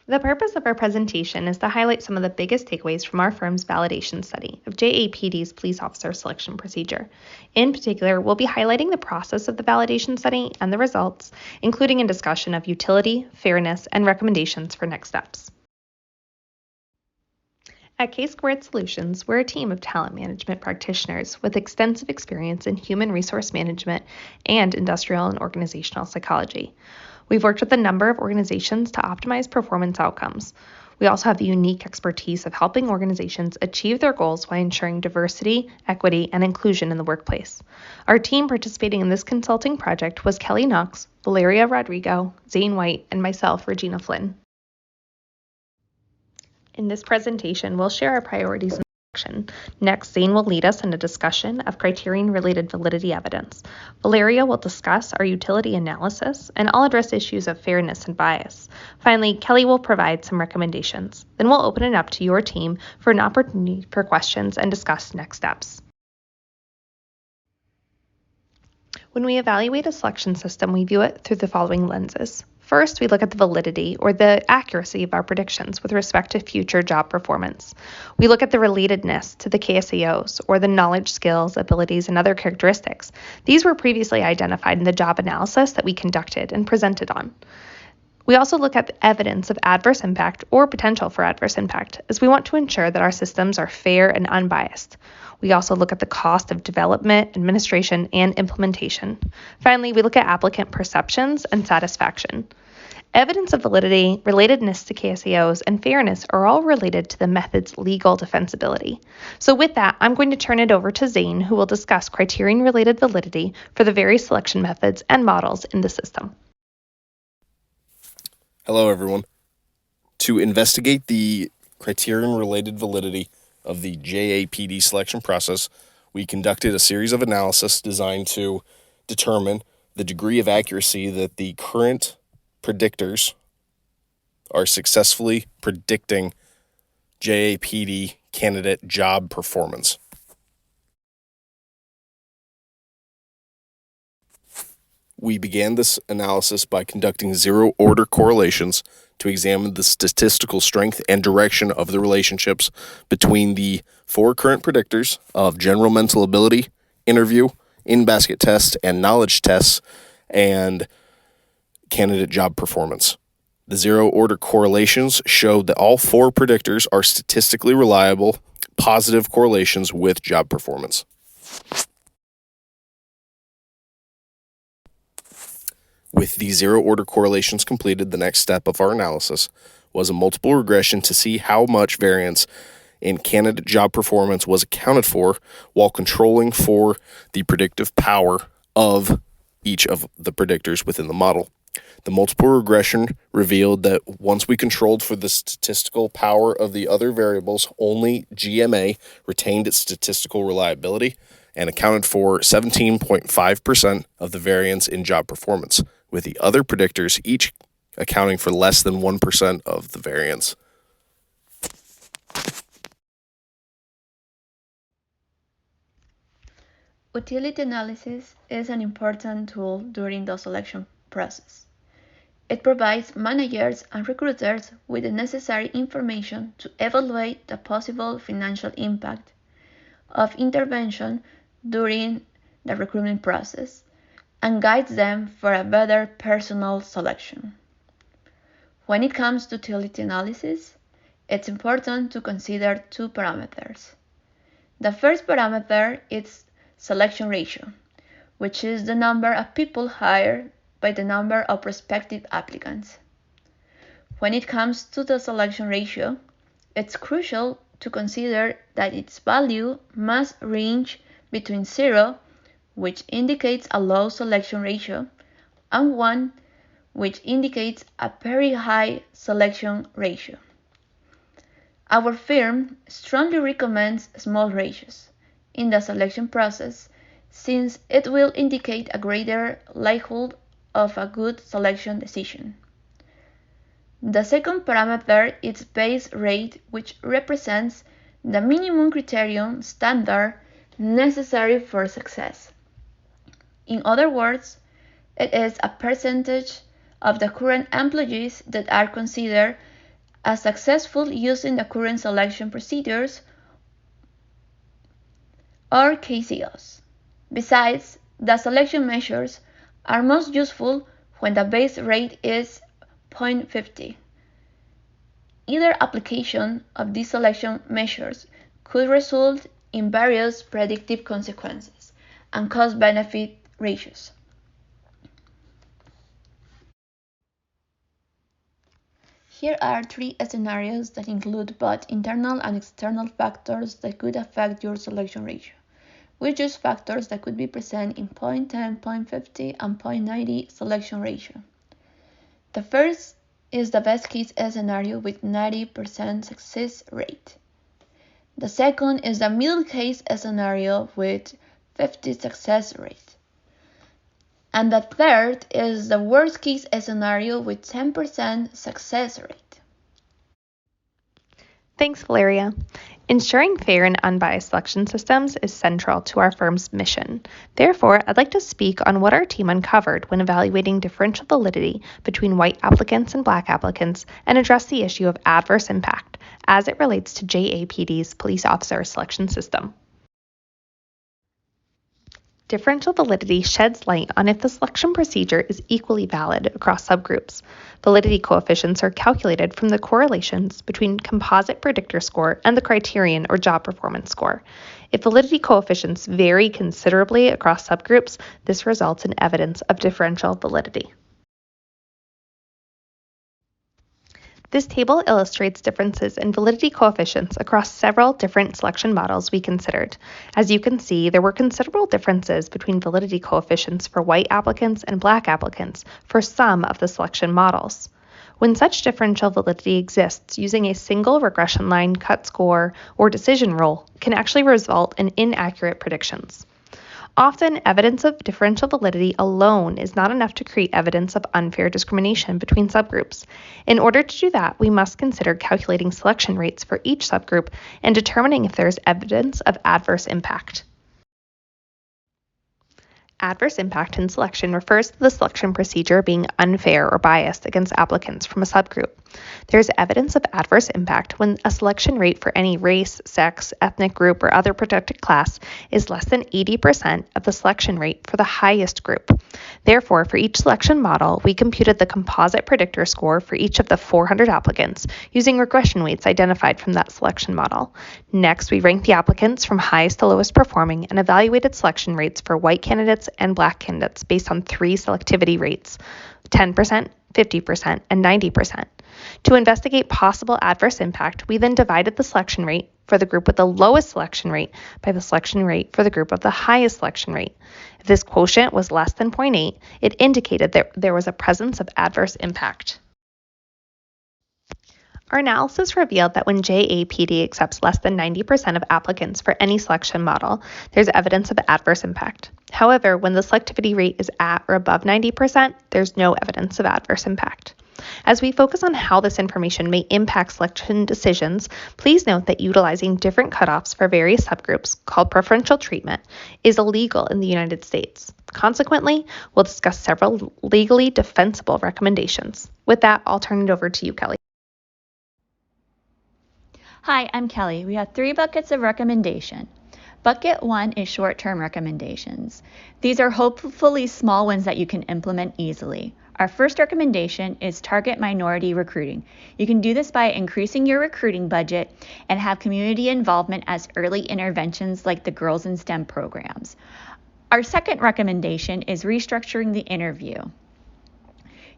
The purpose of our presentation is to highlight some of the biggest takeaways from our firm's validation study of JAPD's police officer selection procedure. In particular, we'll be highlighting the process of the validation study and the results, including a discussion of utility, fairness, and recommendations for next steps. At K2 Solutions, we're a team of talent management practitioners with extensive experience in human resource management and industrial and organizational psychology. We've worked with a number of organizations to optimize performance outcomes. We also have the unique expertise of helping organizations achieve their goals while ensuring diversity, equity, and inclusion in the workplace. Our team participating in this consulting project was Kelly Knox, Valeria Rodrigo, Zane White, and myself, Regina Flynn. In this presentation, we'll share our priorities and action. Next, Zane will lead us in a discussion of criterion-related validity evidence. Valeria will discuss our utility analysis, and I'll address issues of fairness and bias. Finally, Kelly will provide some recommendations. Then we'll open it up to your team for an opportunity for questions and discuss next steps. When we evaluate a selection system, we view it through the following lenses. First, we look at the validity or the accuracy of our predictions with respect to future job performance. We look at the relatedness to the KSAOs or the knowledge, skills, abilities, and other characteristics. These were previously identified in the job analysis that we conducted and presented on. We also look at the evidence of adverse impact or potential for adverse impact, as we want to ensure that our systems are fair and unbiased. We also look at the cost of development, administration, and implementation. Finally, we look at applicant perceptions and satisfaction. Evidence of validity, relatedness to KSAOs, and fairness are all related to the method's legal defensibility. So with that, I'm going to turn it over to Zane, who will discuss criterion-related validity for the various selection methods and models in the system. Hello, everyone. To investigate the criterion-related validity of the JAPD selection process, we conducted a series of analysis designed to determine the degree of accuracy that the current predictors are successfully predicting JAPD candidate job performance. We began this analysis by conducting zero-order correlations to examine the statistical strength and direction of the relationships between the four current predictors of general mental ability, interview, in-basket test, and knowledge tests, and candidate job performance. The zero-order correlations showed that all four predictors are statistically reliable, positive correlations with job performance. With the zero-order correlations completed, the next step of our analysis was a multiple regression to see how much variance in candidate job performance was accounted for while controlling for the predictive power of each of the predictors within the model. The multiple regression revealed that once we controlled for the statistical power of the other variables, only GMA retained its statistical reliability and accounted for 17.5% of the variance in job performance, with the other predictors each accounting for less than 1% of the variance. Utility analysis is an important tool during the selection process. It provides managers and recruiters with the necessary information to evaluate the possible financial impact of intervention during the recruitment process and guides them for a better personnel selection. When it comes to utility analysis, it's important to consider two parameters. The first parameter is selection ratio, which is the number of people hired by the number of prospective applicants. When it comes to the selection ratio, it's crucial to consider that its value must range between 0, which indicates a low selection ratio, and 1, which indicates a very high selection ratio. Our firm strongly recommends small ratios in the selection process since it will indicate a greater likelihood of a good selection decision. The second parameter is base rate, which represents the minimum criterion standard necessary for success. In other words, it is a percentage of the current employees that are considered as successful using the current selection procedures or KCOs. Besides, the selection measures are most useful when the base rate is 0.50. Either application of these selection measures could result in various predictive consequences and cost-benefit ratios. Here are 3 scenarios that include both internal and external factors that could affect your selection ratio. We choose factors that could be present in 0.10, 0.50, and 0.90 selection ratio. The first is the best case scenario with 90% success rate. The second is the middle case scenario with 50% success rate. And the third is the worst case scenario with 10% success rate. Thanks, Valeria. Ensuring fair and unbiased selection systems is central to our firm's mission. Therefore, I'd like to speak on what our team uncovered when evaluating differential validity between white applicants and black applicants and address the issue of adverse impact as it relates to JAPD's police officer selection system. Differential validity sheds light on if the selection procedure is equally valid across subgroups. Validity coefficients are calculated from the correlations between composite predictor score and the criterion or job performance score. If validity coefficients vary considerably across subgroups, this results in evidence of differential validity. This table illustrates differences in validity coefficients across several different selection models we considered. As you can see, there were considerable differences between validity coefficients for white applicants and black applicants for some of the selection models. When such differential validity exists, using a single regression line, cut score, or decision rule can actually result in inaccurate predictions. Often, evidence of differential validity alone is not enough to create evidence of unfair discrimination between subgroups. In order to do that, we must consider calculating selection rates for each subgroup and determining if there is evidence of adverse impact. Adverse impact in selection refers to the selection procedure being unfair or biased against applicants from a subgroup. There is evidence of adverse impact when a selection rate for any race, sex, ethnic group, or other protected class is less than 80% of the selection rate for the highest group. Therefore, for each selection model, we computed the composite predictor score for each of the 400 applicants using regression weights identified from that selection model. Next, we ranked the applicants from highest to lowest performing and evaluated selection rates for white candidates and black candidates based on 3 selectivity rates, 10%, 50%, and 90%. To investigate possible adverse impact, we then divided the selection rate for the group with the lowest selection rate by the selection rate for the group of the highest selection rate. If this quotient was less than 0.8, it indicated that there was a presence of adverse impact. Our analysis revealed that when JAPD accepts less than 90% of applicants for any selection model, there's evidence of adverse impact. However, when the selectivity rate is at or above 90%, there's no evidence of adverse impact. As we focus on how this information may impact selection decisions, please note that utilizing different cutoffs for various subgroups, called preferential treatment, is illegal in the United States. Consequently, we'll discuss several legally defensible recommendations. With that, I'll turn it over to you, Kelly. Hi, I'm Kelly. We have 3 buckets of recommendation. Bucket 1 is short-term recommendations. These are hopefully small ones that you can implement easily. Our first recommendation is target minority recruiting. You can do this by increasing your recruiting budget and have community involvement as early interventions like the Girls in STEM programs. Our second recommendation is restructuring the interview.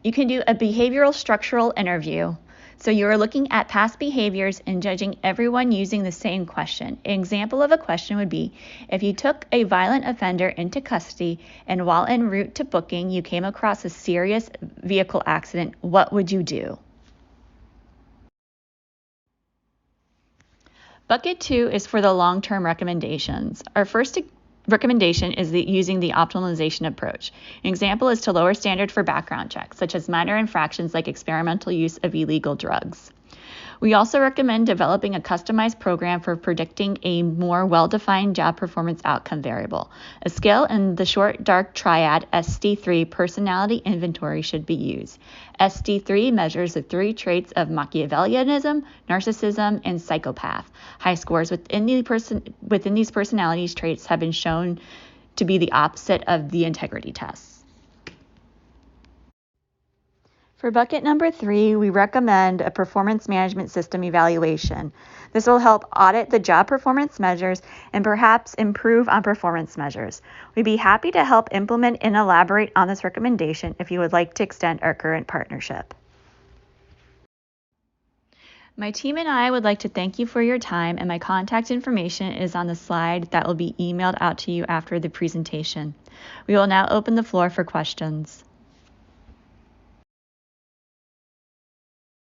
You can do a behavioral structural interview. So you are looking at past behaviors and judging everyone using the same question. An example of a question would be, if you took a violent offender into custody and while en route to booking, you came across a serious vehicle accident, what would you do? Bucket 2 is for the long-term recommendations. Our first recommendation is using the optimization approach. An example is to lower standard for background checks, such as minor infractions like experimental use of illegal drugs. We also recommend developing a customized program for predicting a more well-defined job performance outcome variable. A scale in the short dark triad ST3 personality inventory should be used. ST3 measures the 3 traits of Machiavellianism, narcissism, and psychopath. High scores within these personality traits have been shown to be the opposite of the integrity tests. For bucket number 3, we recommend a performance management system evaluation. This will help audit the job performance measures and perhaps improve on performance measures. We'd be happy to help implement and elaborate on this recommendation if you would like to extend our current partnership. My team and I would like to thank you for your time, and my contact information is on the slide that will be emailed out to you after the presentation. We will now open the floor for questions.